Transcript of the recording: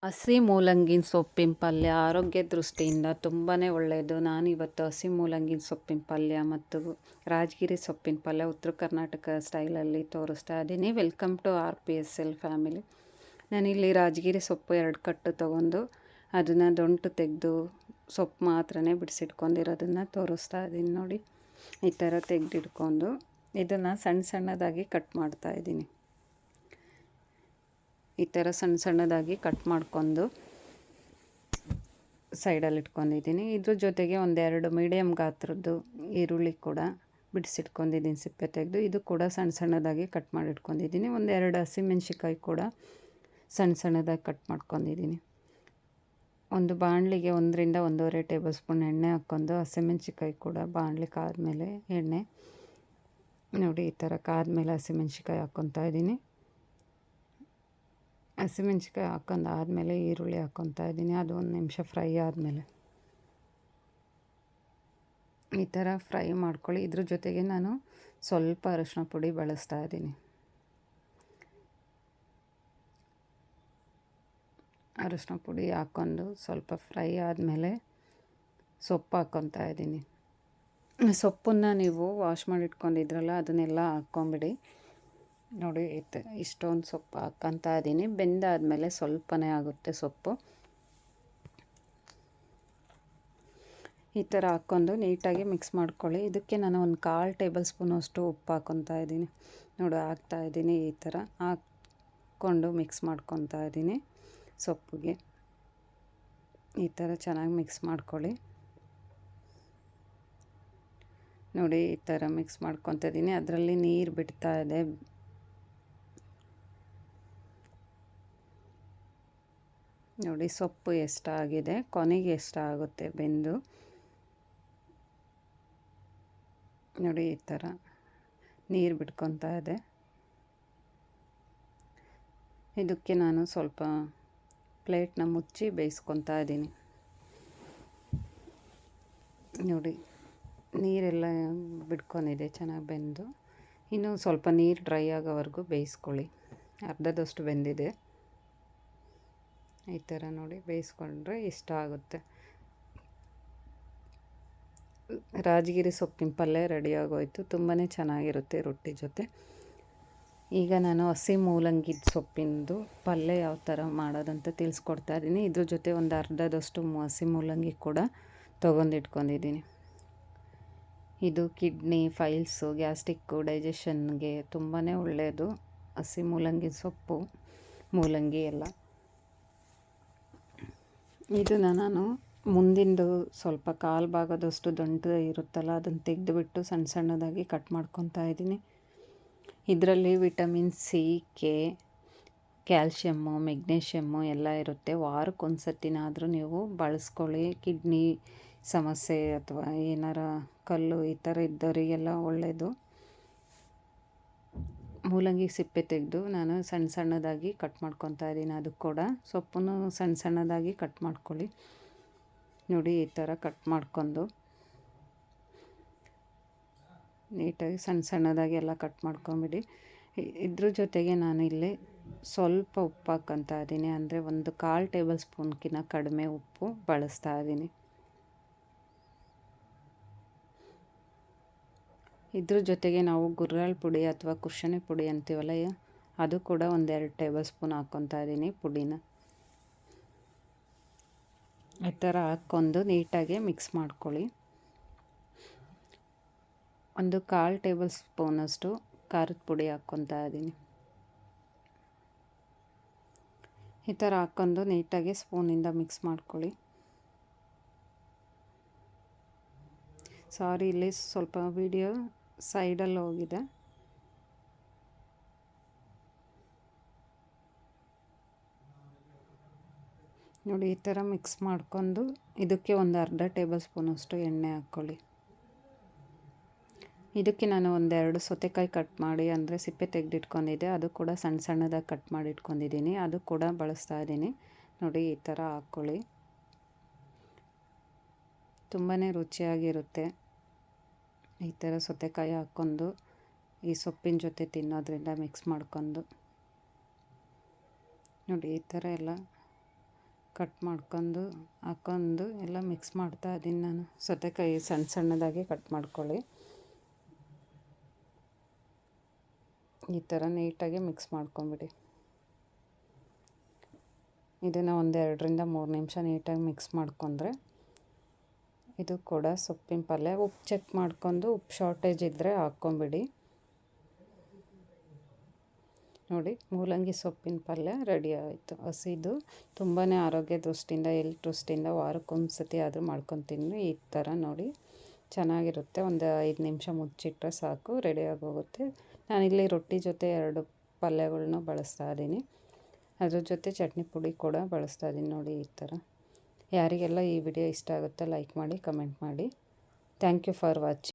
ಹಸಿ ಮೂಲಂಗಿನ ಸೊಪ್ಪಿನ ಪಲ್ಯ ಆರೋಗ್ಯ ದೃಷ್ಟಿಯಿಂದ ತುಂಬಾ ಒಳ್ಳೆಯದು. ನಾನಿವತ್ತು ಹಸಿ ಮೂಲಂಗಿನ ಸೊಪ್ಪಿನ ಪಲ್ಯ ಮತ್ತು ರಾಜಗಿರಿ ಸೊಪ್ಪಿನ ಪಲ್ಯ ಉತ್ತರ ಕರ್ನಾಟಕ ಸ್ಟೈಲಲ್ಲಿ ತೋರಿಸ್ತಾ ಇದ್ದೀನಿ. Welcome to RPSL family. ನಾನಿಲ್ಲಿ ರಾಜಗಿರಿ ಸೊಪ್ಪು 2 ಕಟ್ಟು ತೊಗೊಂಡು ಅದನ್ನು ದೊಂಟು ತೆಗೆದು ಸೊಪ್ಪು ಮಾತ್ರನೇ ಬಿಡಿಸಿಟ್ಕೊಂಡಿರೋದನ್ನು ತೋರಿಸ್ತಾ ಇದ್ದೀನಿ ನೋಡಿ. ಈ ಥರ ತೆಗೆದಿಟ್ಕೊಂಡು ಇದನ್ನು ಸಣ್ಣ ಸಣ್ಣದಾಗಿ ಕಟ್ ಮಾಡ್ತಾಯಿದ್ದೀನಿ. ಈ ಥರ ಸಣ್ಣ ಸಣ್ಣದಾಗಿ ಕಟ್ ಮಾಡ್ಕೊಂಡು ಸೈಡಲ್ಲಿ ಇಟ್ಕೊಂಡಿದ್ದೀನಿ. ಇದ್ರ ಜೊತೆಗೆ 1-2 ಮೀಡಿಯಮ್ ಗಾತ್ರದ್ದು ಈರುಳ್ಳಿ ಕೂಡ ಬಿಡಿಸಿಟ್ಕೊಂಡಿದ್ದೀನಿ ಸಿಪ್ಪೆ ತೆಗೆದು. ಇದು ಕೂಡ ಸಣ್ಣ ಸಣ್ಣದಾಗಿ ಕಟ್ ಮಾಡಿ ಇಟ್ಕೊಂಡಿದ್ದೀನಿ. 1-2 ಹಸಿಮೆಣ್ಸಿಕಾಯಿ ಕೂಡ ಸಣ್ಣ ಸಣ್ಣದಾಗಿ ಕಟ್ ಮಾಡ್ಕೊಂಡಿದ್ದೀನಿ. ಒಂದು ಬಾಣಲಿಗೆ 1-1.5 ಟೇಬಲ್ ಸ್ಪೂನ್ ಎಣ್ಣೆ ಹಾಕ್ಕೊಂಡು ಹಸಿಮೆಣ್ಸಿಕಾಯಿ ಕೂಡ ಬಾಣಲಿ ಕಾದ್ಮೇಲೆ ಎಣ್ಣೆ ನೋಡಿ ಈ ಥರ ಕಾದ್ಮೇಲೆ ಹಸಿಮೆಣ್ಸಿಕಾಯಿ ಹಾಕ್ಕೊತಾ ಇದ್ದೀನಿ. ಹಸಿಮೆಣ್ಸಿಕಾಯಿ ಹಾಕೊಂಡಾದ್ಮೇಲೆ ಈರುಳ್ಳಿ ಹಾಕ್ಕೊತಾ ಇದ್ದೀನಿ. ಅದು 1 ನಿಮಿಷ ಫ್ರೈ ಆದಮೇಲೆ ಈ ಥರ ಫ್ರೈ ಮಾಡ್ಕೊಳ್ಳಿ. ಇದ್ರ ಜೊತೆಗೆ ನಾನು ಸ್ವಲ್ಪ ಅರಿಶಿನ ಪುಡಿ ಬಳಸ್ತಾ ಇದ್ದೀನಿ. ಅರಿಶಿನ ಪುಡಿ ಹಾಕ್ಕೊಂಡು ಸ್ವಲ್ಪ ಫ್ರೈ ಆದಮೇಲೆ ಸೊಪ್ಪು ಹಾಕ್ಕೊತಾ ಇದ್ದೀನಿ. ಸೊಪ್ಪನ್ನು ನೀವು ವಾಶ್ ಮಾಡಿ ಇಟ್ಕೊಂಡಿದ್ರಲ್ಲ ಅದನ್ನೆಲ್ಲ ಹಾಕ್ಕೊಂಬಿಡಿ. ನೋಡಿ ಇಷ್ಟೊಂದು ಸೊಪ್ಪು ಹಾಕ್ಕೊತಾ ಇದ್ದೀನಿ. ಬೆಂದಾದಮೇಲೆ ಸ್ವಲ್ಪನೇ ಆಗುತ್ತೆ ಸೊಪ್ಪು. ಈ ಥರ ಹಾಕ್ಕೊಂಡು ನೀಟಾಗಿ ಮಿಕ್ಸ್ ಮಾಡ್ಕೊಳ್ಳಿ. ಇದಕ್ಕೆ ನಾನು 1/4 ಟೇಬಲ್ ಸ್ಪೂನಷ್ಟು ಉಪ್ಪು ಹಾಕ್ಕೊತಾ ಇದ್ದೀನಿ. ನೋಡಿ ಹಾಕ್ತಾಯಿದ್ದೀನಿ. ಈ ಥರ ಹಾಕ್ಕೊಂಡು ಮಿಕ್ಸ್ ಮಾಡ್ಕೊತಾ ಇದ್ದೀನಿ. ಸೊಪ್ಪಿಗೆ ಈ ಥರ ಚೆನ್ನಾಗಿ ಮಿಕ್ಸ್ ಮಾಡ್ಕೊಳ್ಳಿ. ನೋಡಿ ಈ ಥರ ಮಿಕ್ಸ್ ಮಾಡ್ಕೊತಾ ಇದ್ದೀನಿ. ಅದರಲ್ಲಿ ನೀರು ಬಿಡ್ತಾ ಇದೆ. ನೋಡಿ ಸೊಪ್ಪು ಎಷ್ಟಾಗಿದೆ, ಕೊನೆಗೆ ಎಷ್ಟಾಗುತ್ತೆ ಬೆಂದು. ನೋಡಿ ಈ ಥರ ನೀರು ಬಿಟ್ಕೊತಾ ಇದೆ. ಇದಕ್ಕೆ ನಾನು ಸ್ವಲ್ಪ ಪ್ಲೇಟ್ನ ಮುಚ್ಚಿ ಬೇಯಿಸ್ಕೊತಾ ಇದ್ದೀನಿ. ನೋಡಿ ನೀರೆಲ್ಲ ಬಿಟ್ಕೊಂಡಿದೆ ಚೆನ್ನಾಗಿ ಬೆಂದು. ಇನ್ನು ಸ್ವಲ್ಪ ನೀರು ಡ್ರೈ ಆಗೋವರೆಗೂ ಬೇಯಿಸ್ಕೊಳ್ಳಿ. ಅರ್ಧದಷ್ಟು ಬೆಂದಿದೆ. ಈ ಥರ ನೋಡಿ ಬೇಯಿಸ್ಕೊಂಡ್ರೆ ಇಷ್ಟ ಆಗುತ್ತೆ. ರಾಜಗಿರಿ ಸೊಪ್ಪಿನ ಪಲ್ಯ ರೆಡಿ ಆಗೋಯ್ತು. ತುಂಬಾ ಚೆನ್ನಾಗಿರುತ್ತೆ ರೊಟ್ಟಿ ಜೊತೆ. ಈಗ ನಾನು ಹಸಿ ಮೂಲಂಗಿ ಸೊಪ್ಪಿಂದು ಪಲ್ಯ ಯಾವ ಥರ ಮಾಡೋದಂತ ತಿಳಿಸ್ಕೊಡ್ತಾ ಇದ್ದೀನಿ. ಇದ್ರ ಜೊತೆ ಒಂದು ಅರ್ಧದಷ್ಟು ಹಸಿ ಮೂಲಂಗಿ ಕೂಡ ತೊಗೊಂಡಿಟ್ಕೊಂಡಿದ್ದೀನಿ. ಇದು ಕಿಡ್ನಿ, ಫೈಲ್ಸು, ಗ್ಯಾಸ್ಟ್ರಿಕ್ಕು, ಡೈಜೆಷನ್ಗೆ ತುಂಬಾ ಒಳ್ಳೆಯದು. ಹಸಿ ಮೂಲಂಗಿ ಸೊಪ್ಪು, ಮೂಲಂಗಿ ಎಲ್ಲ. ಇದನ್ನು ನಾನು ಮುಂದಿಂದು ಸ್ವಲ್ಪ ಕಾಲು ಭಾಗದಷ್ಟು ದಂಟು ಇರುತ್ತಲ್ಲ ಅದನ್ನು ತೆಗೆದುಬಿಟ್ಟು ಸಣ್ಣ ಸಣ್ಣದಾಗಿ ಕಟ್ ಮಾಡ್ಕೊತಾ ಇದ್ದೀನಿ. ಇದರಲ್ಲಿ vitamin C, K, calcium, magnesium ಎಲ್ಲ ಇರುತ್ತೆ. ವಾರಕ್ಕೊಂದು ಸತಿನಾದರೂ ನೀವು ಬಳಸ್ಕೊಳ್ಳಿ. ಕಿಡ್ನಿ ಸಮಸ್ಯೆ ಅಥವಾ ಏನಾರ ಕಲ್ಲು ಈ ಥರ ಇದ್ದವರಿಗೆಲ್ಲ ಒಳ್ಳೆಯದು. ಮೂಲಂಗಿ ಸಿಪ್ಪೆ ತೆಗೆದು ನಾನು ಸಣ್ಣ ಸಣ್ಣದಾಗಿ ಕಟ್ ಮಾಡ್ಕೊತಾ ಇದ್ದೀನಿ. ಅದು ಕೂಡ ಸೊಪ್ಪನ್ನು ಸಣ್ಣ ಸಣ್ಣದಾಗಿ ಕಟ್ ಮಾಡ್ಕೊಳ್ಳಿ. ನೋಡಿ ಈ ಥರ ಕಟ್ ಮಾಡ್ಕೊಂಡು ನೀಟಾಗಿ ಸಣ್ಣ ಸಣ್ಣದಾಗಿ ಎಲ್ಲ ಕಟ್ ಮಾಡ್ಕೊಂಬಿಡಿ. ಇದ್ರ ಜೊತೆಗೆ ನಾನು ಇಲ್ಲಿ ಸ್ವಲ್ಪ ಉಪ್ಪು ಹಾಕ್ಕೊತಾ ಇದ್ದೀನಿ. ಅಂದರೆ 1/4 ಟೇಬಲ್ ಸ್ಪೂನ್ಗಿಂತ ಕಡಿಮೆ ಉಪ್ಪು ಬಳಸ್ತಾ ಇದ್ದೀನಿ. ಇದ್ರ ಜೊತೆಗೆ ನಾವು ಗುರ್ರಾಳ್ ಪುಡಿ ಅಥವಾ ಕುರ್ಷಣೆ ಪುಡಿ ಅಂತೀವಲ್ಲ, ಅದು ಕೂಡ 1-2 ಟೇಬಲ್ ಸ್ಪೂನ್ ಹಾಕ್ಕೊತಾ ಇದ್ದೀನಿ ಪುಡಿನ. ಈ ಥರ ಹಾಕ್ಕೊಂಡು ನೀಟಾಗಿ ಮಿಕ್ಸ್ ಮಾಡ್ಕೊಳ್ಳಿ. 1/4 ಟೇಬಲ್ ಸ್ಪೂನಷ್ಟು ಖಾರದ ಪುಡಿ ಹಾಕ್ಕೊತಾ ಇದ್ದೀನಿ. ಈ ಥರ ಹಾಕ್ಕೊಂಡು ನೀಟಾಗಿ ಸ್ಪೂನಿಂದ ಮಿಕ್ಸ್ ಮಾಡ್ಕೊಳ್ಳಿ. ಸಾರಿ, ಇಲ್ಲಿ ಸ್ವಲ್ಪ ವಿಡಿಯೋ ಸೈಡಲ್ಲಿ ಹೋಗಿದೆ. ನೋಡಿ ಈ ಥರ ಮಿಕ್ಸ್ ಮಾಡ್ಕೊಂಡು ಇದಕ್ಕೆ 1/2 ಟೇಬಲ್ ಸ್ಪೂನಷ್ಟು ಎಣ್ಣೆ ಹಾಕ್ಕೊಳ್ಳಿ. ಇದಕ್ಕೆ ನಾನು 1-2 ಸೌತೆಕಾಯಿ ಕಟ್ ಮಾಡಿ, ಅಂದರೆ ಸಿಪ್ಪೆ ತೆಗೆದಿಟ್ಕೊಂಡಿದ್ದೆ, ಅದು ಕೂಡ ಸಣ್ಣ ಸಣ್ಣದಾಗಿ ಕಟ್ ಮಾಡಿ ಇಟ್ಕೊಂಡಿದ್ದೀನಿ. ಅದು ಕೂಡ ಬಳಸ್ತಾ ಇದ್ದೀನಿ. ನೋಡಿ ಈ ಥರ ಹಾಕ್ಕೊಳ್ಳಿ. ತುಂಬಾ ರುಚಿಯಾಗಿರುತ್ತೆ. ಈ ಥರ ಸೌತೆಕಾಯಿ ಹಾಕ್ಕೊಂಡು ಈ ಸೊಪ್ಪಿನ ಜೊತೆ ತಿನ್ನೋದ್ರಿಂದ ಮಿಕ್ಸ್ ಮಾಡ್ಕೊಂಡು ನೋಡಿ ಈ ಥರ ಎಲ್ಲ ಕಟ್ ಮಾಡ್ಕೊಂಡು ಹಾಕೊಂಡು ಎಲ್ಲ ಮಿಕ್ಸ್ ಮಾಡ್ತಾ ಇದ್ದೀನಿ ನಾನು. ಸೌತೆಕಾಯಿ ಸಣ್ಣ ಸಣ್ಣದಾಗಿ ಕಟ್ ಮಾಡ್ಕೊಳ್ಳಿ. ಈ ಥರ ನೀಟಾಗಿ ಮಿಕ್ಸ್ ಮಾಡ್ಕೊಂಬಿಡಿ. ಇದನ್ನು ಒಂದು 2ರಿಂದ 3 ನಿಮಿಷ ನೀಟಾಗಿ ಮಿಕ್ಸ್ ಮಾಡ್ಕೊಂಡ್ರೆ ಇದು ಕೂಡ ಸೊಪ್ಪಿನ ಪಲ್ಯ. ಉಪ್ಪು ಚೆಕ್ ಮಾಡ್ಕೊಂಡು ಉಪ್ಪು ಶಾರ್ಟೇಜ್ ಇದ್ದರೆ ಹಾಕ್ಕೊಂಬಿಡಿ. ನೋಡಿ, ಮೂಲಂಗಿ ಸೊಪ್ಪಿನ ಪಲ್ಯ ರೆಡಿ ಆಯಿತು. ಹಸಿದು ತುಂಬಾ ಆರೋಗ್ಯ ದೃಷ್ಟಿಯಿಂದ, ಹೆಲ್ತ್ ದೃಷ್ಟಿಯಿಂದ ವಾರಕ್ಕೊಂದು ಸತಿ ಆದರೂ ಮಾಡ್ಕೊತೀನಿ. ಈ ಥರ ನೋಡಿ ಚೆನ್ನಾಗಿರುತ್ತೆ. ಒಂದು 5 ನಿಮಿಷ ಮುಚ್ಚಿಟ್ರೆ ಸಾಕು, ರೆಡಿ ಆಗೋಗುತ್ತೆ. ನಾನಿಲ್ಲಿ ರೊಟ್ಟಿ ಜೊತೆ 2 ಪಲ್ಯಗಳ್ನ ಬಳಸ್ತಾ ಇದ್ದೀನಿ. ಅದ್ರ ಜೊತೆ ಚಟ್ನಿ ಪುಡಿ ಕೂಡ ಬಳಸ್ತಾ ಇದ್ದೀನಿ. ನೋಡಿ ಈ ಥರ. ಯಾರಿಗೆಲ್ಲ ಈ ವಿಡಿಯೋ ಇಷ್ಟ ಆಗುತ್ತೆ ಲೈಕ್ ಮಾಡಿ, ಕಮೆಂಟ್ ಮಾಡಿ. Thank you for watching.